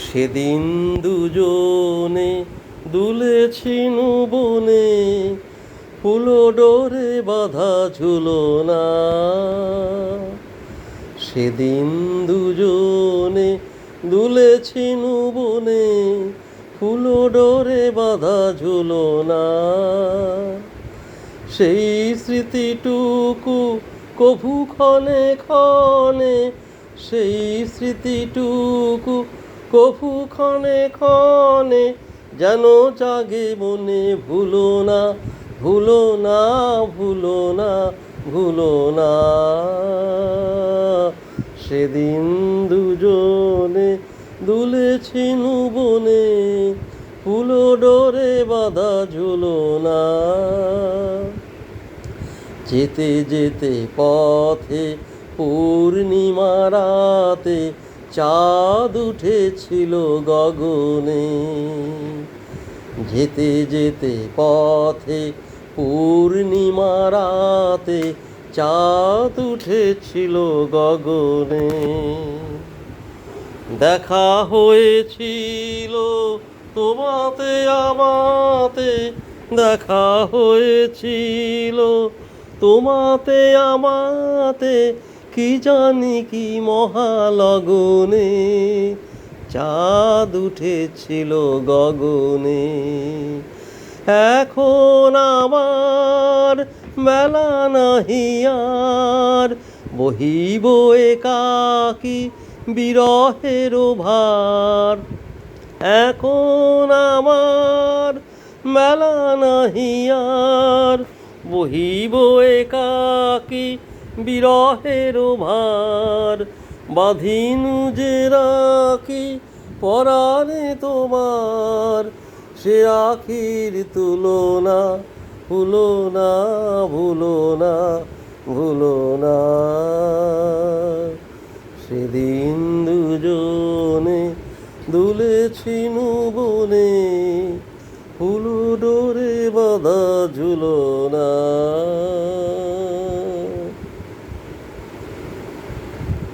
সেদিন দুজনে দুলেছি বনে, ফুলো ডোরে বাঁধা ঝুলনা। সেদিন দুজনে দুলেছি বনে, ফুলো ডোরে বাঁধা ঝুলনা। সেই স্মৃতিটুকু কভু ক্ষণে ক্ষণে, সেই স্মৃতিটুকু কভু ক্ষণে ক্ষণে যেন জাগে মনে। ভুলো না, ভুলো না, ভুলো না, ভুলো না। সেদিন দুজনে দুলেছি বনে, ফুলো ডোরে বাঁধা ঝুলনা। যেতে যেতে পথে পূর্ণিমা রাতে চাঁদ উঠেছিল গগনে। যেতে যেতে পথে পূর্ণিমা রাতে চাঁদ উঠেছিল গগনে। দেখা হয়েছিল তোমাতে আমাতে, দেখা হয়েছিল তোমাতে আমাতে, কি জানি কি মহালগনে চাঁদ উঠেছিল গগনে। এখন আমার বেলা নাহি আর, বহিব একাকী বিরহের ভার। এখন আমার মেলা নাহি আর, বহিব একাকী বিরহের ভার। বাঁধিনু যে রাখি পরাণে তোমার, সে রাখির তুলনা ভুলো না, ভুলো না, ভুলো না। সেদিন দুজনে দুলেছি বনে, ফুলো ডোরে বাঁধা ঝুলনা।